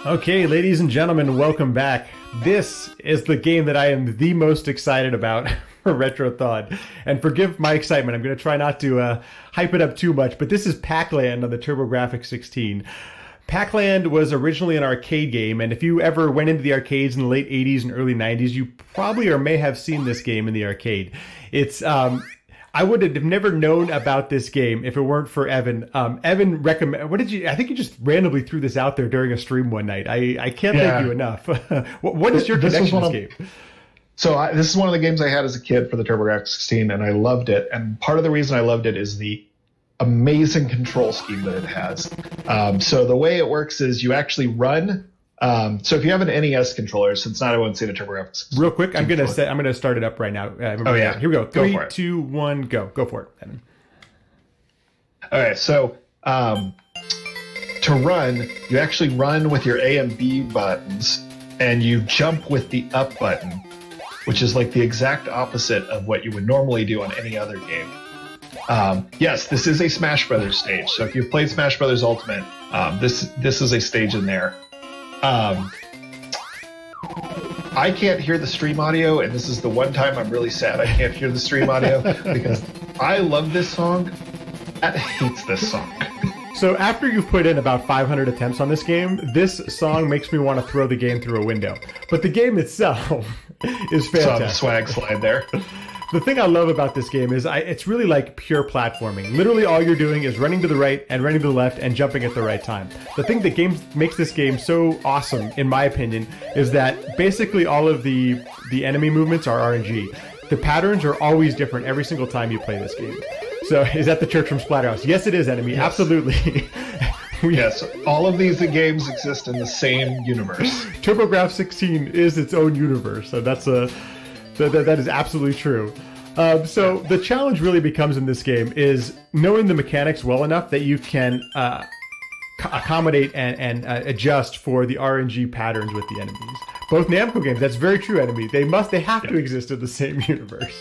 Okay, ladies and gentlemen, welcome back. This is the game that I am the most excited about for Retrothon. And forgive my excitement, I'm going to try not to hype it up too much, but this is Pac-Land on the TurboGrafx-16. Pac-Land was originally an arcade game, and if you ever went into the arcades in the late 80s and early 90s, you probably or may have seen this game in the arcade. It's I would have never known about this game if it weren't for Evan. Evan recommend. What did you? I think you just randomly threw this out there during a stream one night. I can't thank you enough. What is your connection to this game? So this is one of the games I had as a kid for the TurboGrafx-16, and I loved it. And part of the reason I loved it is the amazing control scheme that it has. So the way it works is you actually run. So if you have an NES controller, since not everyone's seen a TurboGrafx. Real quick, I'm gonna start it up right now. Here we go. 3, 2, 1, go. Go for it, Evan. All right. So to run, you actually run with your A and B buttons, and you jump with the up button, which is like the exact opposite of what you would normally do on any other game. Yes, this is a Smash Brothers stage. So if you've played Smash Brothers Ultimate, this is a stage in there. I can't hear the stream audio, and this is the one time I'm really sad I can't hear the stream audio because I love this song. Matt hates this song. So after you've put in about 500 attempts on this game, this song makes me want to throw the game through a window. But the game itself is fantastic. Some swag slide there. The thing I love about this game is it's really like pure platforming. Literally all you're doing is running to the right and running to the left and jumping at the right time. The thing that makes this game so awesome, in my opinion, is that basically all of the enemy movements are RNG. The patterns are always different every single time you play this game. So is that the church from Splatterhouse? Yes, it is, Enemy. Yes. Absolutely. Yes, all of these games exist in the same universe. TurboGrafx-16 is its own universe, so that is absolutely true. So the challenge really becomes in this game is knowing the mechanics well enough that you can accommodate and adjust for the RNG patterns with the enemies. Both Namco games, that's very true, Enemy. They have to exist in the same universe.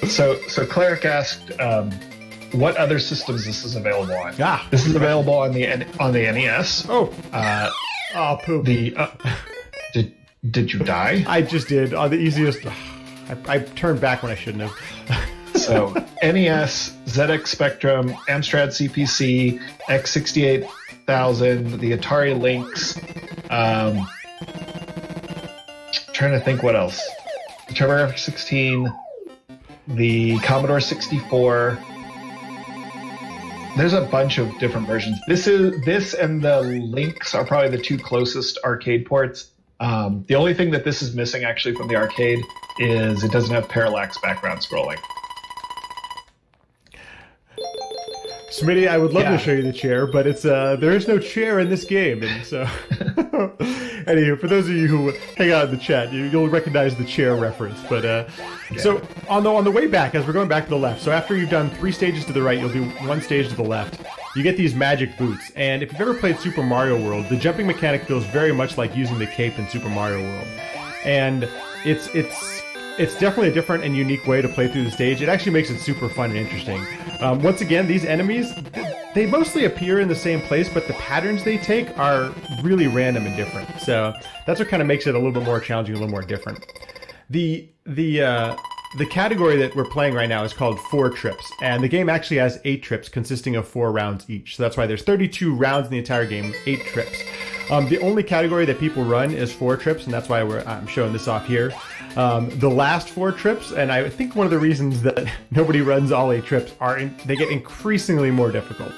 So Cleric asked, what other systems this is available on? This is available on the NES. Poop. Did you die? I just did. On the easiest. I turned back when I shouldn't have. So NES, ZX Spectrum, Amstrad CPC, X68000, the Atari Lynx. Trying to think what else. The TurboGrafx-16, the Commodore 64. There's a bunch of different versions. This and the Lynx are probably the two closest arcade ports. The only thing that this is missing actually from the arcade is it doesn't have parallax background scrolling. Smitty, I would love to show you the chair, but it's there is no chair in this game, and so. Anywho, for those of you who hang out in the chat, you'll recognize the chair reference. But so on the way back, as we're going back to the left, so after you've done 3 stages to the right, you'll do 1 stage to the left. You get these magic boots, and if you've ever played Super Mario World, the jumping mechanic feels very much like using the cape in Super Mario World, and it's definitely a different and unique way to play through the stage. It actually makes it super fun and interesting. Once again, these enemies, they mostly appear in the same place, but the patterns they take are really random and different. So that's what kind of makes it a little bit more challenging, a little more different. The category that we're playing right now is called 4 trips, and the game actually has 8 trips consisting of 4 rounds each. So that's why there's 32 rounds in the entire game, 8 trips. The only category that people run is 4 trips, and that's why I'm showing this off here. The last 4 trips, and I think one of the reasons that nobody runs all 8 trips they get increasingly more difficult.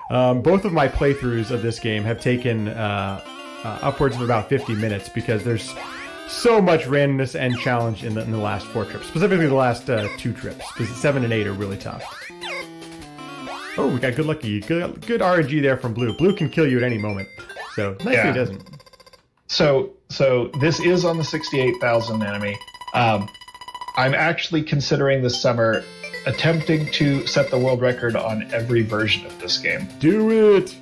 Both of my playthroughs of this game have taken upwards of about 50 minutes because there's so much randomness and challenge in the last 4 trips, specifically the last 2 trips, because 7 and 8 are really tough. Oh, we got good RNG there from Blue. Blue can kill you at any moment, so nicely doesn't. So this is on the 68,000 enemy. I'm actually considering this summer attempting to set the world record on every version of this game. Do it!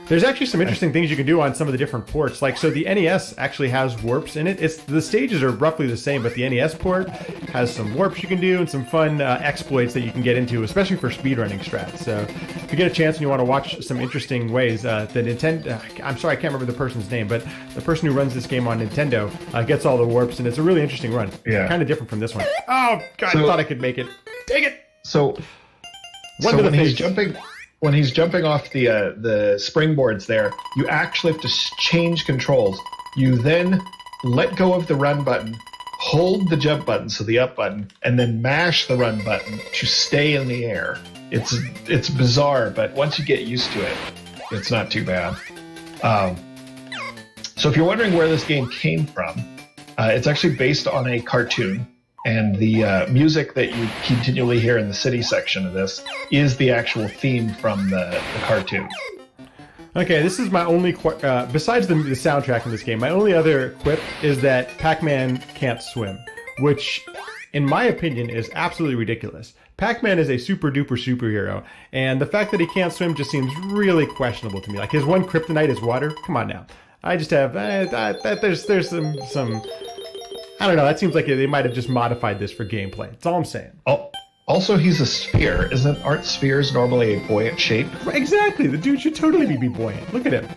There's actually some interesting things you can do on some of the different ports. Like, so the NES actually has warps in it. The stages are roughly the same, but the NES port has some warps you can do and some fun exploits that you can get into, especially for speedrunning strats. So if you get a chance and you want to watch some interesting ways, the Nintendo, I'm sorry, I can't remember the person's name, but the person who runs this game on Nintendo gets all the warps, and it's a really interesting run. Yeah. Kind of different from this one. Oh, God, I thought I could make it. Dang it! So when he's jumping off the springboards there, you actually have to change controls. You then let go of the run button, hold the jump button, so the up button, and then mash the run button to stay in the air. It's bizarre, but once you get used to it, it's not too bad. So if you're wondering where this game came from, it's actually based on a cartoon. And the music that you continually hear in the city section of this is the actual theme from the cartoon. Okay, this is my only... besides the soundtrack in this game, my only other quip is that Pac-Man can't swim, which, in my opinion, is absolutely ridiculous. Pac-Man is a super-duper superhero, and the fact that he can't swim just seems really questionable to me. Like, his one kryptonite is water? Come on now. I just have... there's some... I don't know. That seems like they might have just modified this for gameplay. That's all I'm saying. Oh, also, he's a sphere. Aren't spheres normally a buoyant shape? Exactly. The dude should totally be buoyant. Look at him.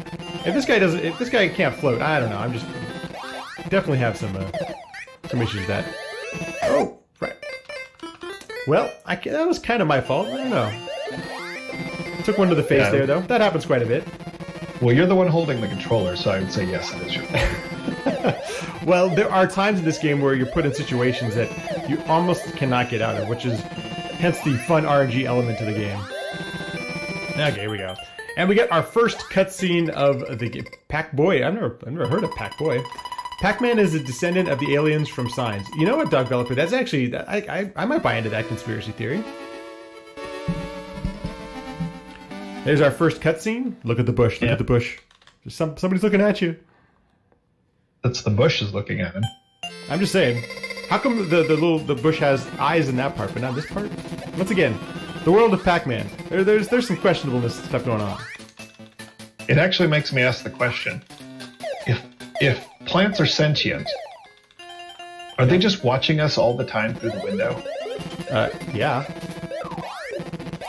If this guy can't float, I don't know. I'm just definitely have some issues with that. Oh, right. Well, that was kind of my fault. I don't know. Took one to the face there, though. That happens quite a bit. Well, you're the one holding the controller, so I would say yes, it is your fault. Well, there are times in this game where you're put in situations that you almost cannot get out of, which is hence the fun RNG element to the game. Okay, here we go. And we get our first cutscene of the game. Pac-Boy. I've never heard of Pac-Boy. Pac-Man is a descendant of the aliens from Signs. You know what, developer? That's actually... I might buy into that conspiracy theory. There's our first cutscene. Look at the bush. Look at the bush. Somebody's looking at you. That's the bush is looking at him. I'm just saying. How come the bush has eyes in that part, but not this part? Once again, the world of Pac-Man. There's some questionableness stuff going on. It actually makes me ask the question: if plants are sentient, are they just watching us all the time through the window? Yeah.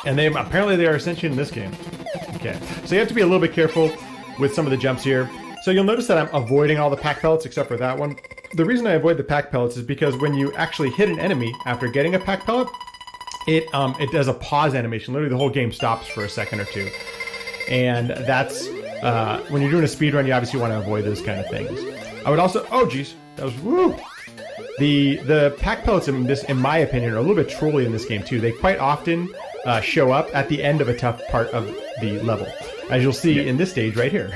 And apparently they are sentient in this game. Okay, so you have to be a little bit careful with some of the jumps here. So you'll notice that I'm avoiding all the pack pellets except for that one. The reason I avoid the pack pellets is because when you actually hit an enemy after getting a pack pellet, it does a pause animation. Literally the whole game stops for a second or two. And that's, when you're doing a speedrun, you obviously want to avoid those kind of things. I would also, oh geez, that was, woo! The pack pellets in my opinion, are a little bit trolly in this game too. They quite often show up at the end of a tough part of the level, as you'll see in this stage right here.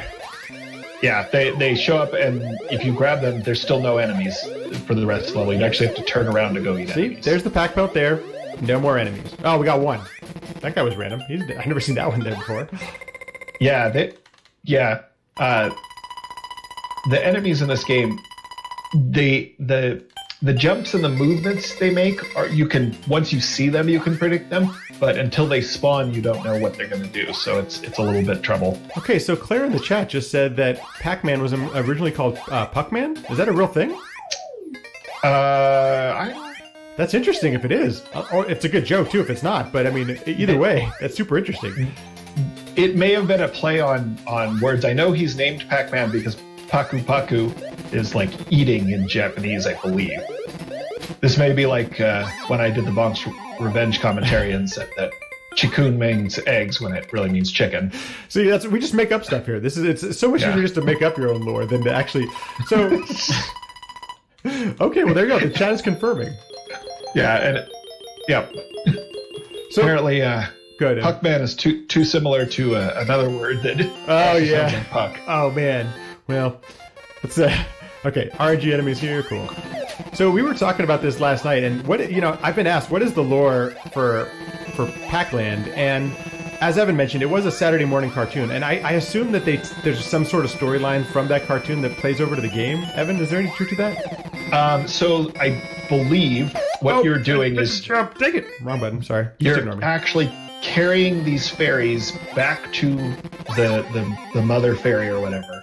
Yeah, they show up, and if you grab them, there's still no enemies for the rest of the level. You actually have to turn around to go eat enemies. See, there's the pack belt there. No more enemies. Oh, we got one. That guy was random. I've never seen that one there before. Yeah, the enemies in this game, the jumps and the movements they make once you see them, you can predict them. But until they spawn, you don't know what they're going to do. So it's a little bit trouble. Okay, so Claire in the chat just said that Pac-Man was originally called Puck-Man. Is that a real thing? That's interesting if it is. Or it's a good joke too if it's not. But I mean, either way, that's super interesting. It may have been a play on words. I know he's named Pac-Man because Paku Paku is like eating in Japanese, I believe. This may be like when I did the Bonk's Revenge commentary and said that chikun means eggs when it really means chicken. See, we just make up stuff here. It's so much easier just to make up your own lore than to actually. So, okay, well there you go. The chat is confirming. Yeah, So apparently, good. Puck-Man is too similar to another word that. Oh yeah. Like puck. Oh man. Well, let's okay. RNG enemies here. Cool. So we were talking about this last night, and I've been asked what is the lore for Pac-Land, and as Evan mentioned, it was a Saturday morning cartoon, and I assume that there's some sort of storyline from that cartoon that plays over to the game. Evan, is there any truth to that? So I believe what you're doing is take it. Wrong button. Sorry. You're actually carrying these fairies back to the mother fairy or whatever,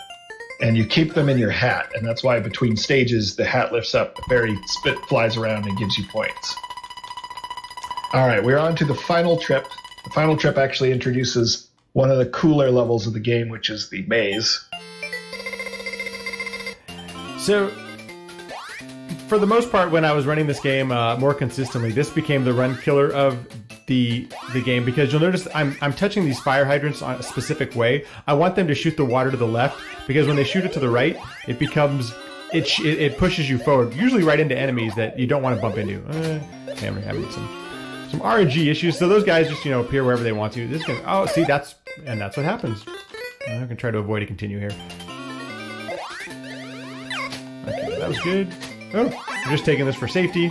and you keep them in your hat, and that's why between stages the hat lifts up, the fairy flies around and gives you points. All right, we're on to the final trip. The final trip actually introduces one of the cooler levels of the game, which is the maze. So, for the most part, when I was running this game more consistently, this became the run killer of the game, because you'll notice I'm touching these fire hydrants on a specific way. I want them to shoot the water to the left, because when they shoot it to the right, it becomes it pushes you forward, usually right into enemies that you don't want to bump into. I'm having some RNG issues, so those guys just appear wherever they want to. This can see that's what happens. I'm gonna try to avoid a continue here. Okay, that was good. Oh, we're just taking this for safety.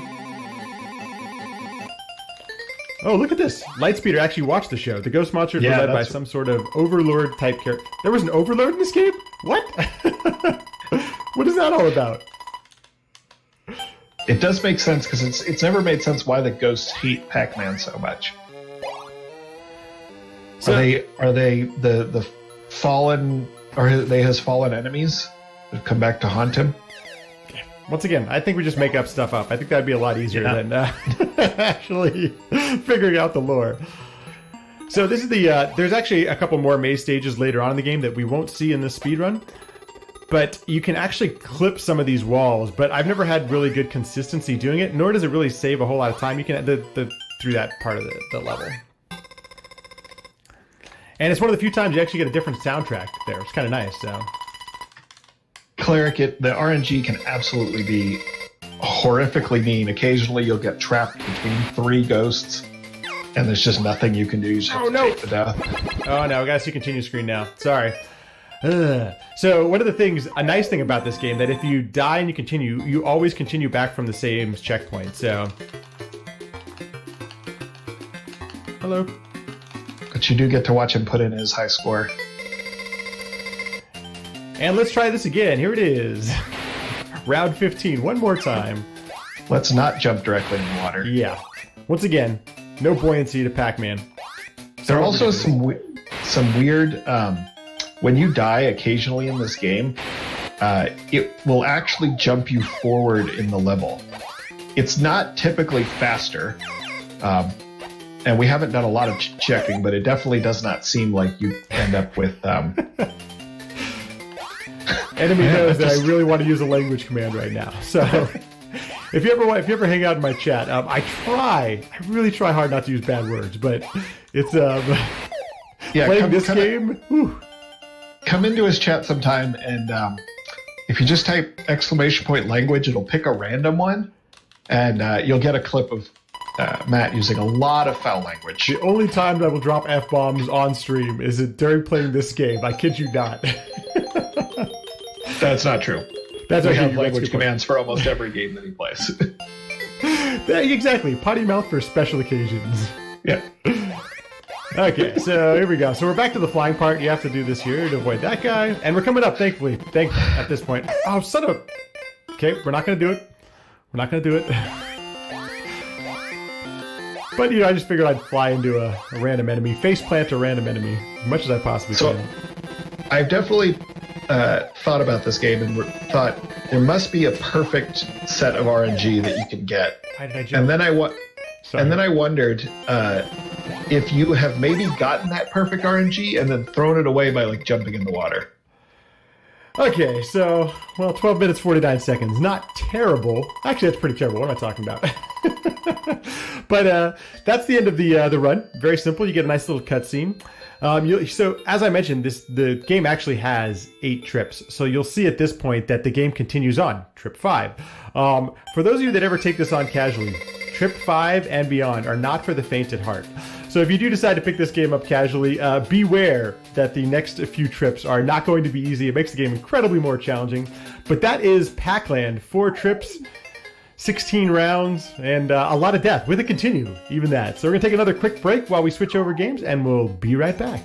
Oh, look at this! Lightspeeder actually watched the show. The ghost monsters were led by some sort of overlord type character. There was an overlord in this game? What? What is that all about? It does make sense, because it's never made sense why the ghosts hate Pac-Man so much. So, are they the fallen, or they his fallen enemies that come back to haunt him? Once again, I think we just make up stuff up. I think that'd be a lot easier than actually figuring out the lore. So this is there's actually a couple more maze stages later on in the game that we won't see in this speedrun. But you can actually clip some of these walls, but I've never had really good consistency doing it, nor does it really save a whole lot of time. You can through that part of the level. And it's one of the few times you actually get a different soundtrack there. It's kind of nice, so... Cleric, the RNG can absolutely be horrifically mean. Occasionally you'll get trapped between 3 ghosts, and there's just nothing you can do. You just have to take the death. Oh no, I gotta see continue screen now. Sorry. So one of the things, a nice thing about this game, that if you die and you continue, you always continue back from the same checkpoint, so... Hello. But you do get to watch him put in his high score. And let's try this again. Here it is. Round 15, one more time. Let's not jump directly in the water. Yeah. Once again, no buoyancy to Pac-Man. There are also some weird... when you die occasionally in this game, it will actually jump you forward in the level. It's not typically faster, and we haven't done a lot of checking, but it definitely does not seem like you end up with... Enemy knows that I really want to use a language command right now. So if you ever hang out in my chat, I really try hard not to use bad words, but it's playing this game. Whew. Come into his chat sometime, and if you just type !language, it'll pick a random one, and you'll get a clip of Matt using a lot of foul language. The only time that I will drop F-bombs on stream is during playing this game. I kid you not. That's not true. We have language commands for almost every game that he plays. Exactly. Potty mouth for special occasions. Yeah. Okay, so here we go. So we're back to the flying part. You have to do this here to avoid that guy. And we're coming up, thankfully. At this point. Oh, son of a... Okay, we're not going to do it. We're not going to do it. But, I just figured I'd fly into a random enemy. Face plant a random enemy. As much as I possibly can. I've definitely thought about this game and thought there must be a perfect set of RNG that you can get. And then I wondered if you have maybe gotten that perfect RNG and then thrown it away by jumping in the water. Okay, so 12 minutes 49 seconds. Not terrible. Actually, that's pretty terrible. What am I talking about? But that's the end of the run. Very simple. You get a nice little cutscene. So as I mentioned, the game actually has 8 trips. So you'll see at this point that the game continues on, trip 5. For those of you that ever take this on casually, trip 5 and beyond are not for the faint at heart. So if you do decide to pick this game up casually, beware that the next few trips are not going to be easy. It makes the game incredibly more challenging. But that is Pac-Land, 4 trips, 16 rounds, and a lot of death with a continue, even that. So we're going to take another quick break while we switch over games, and we'll be right back.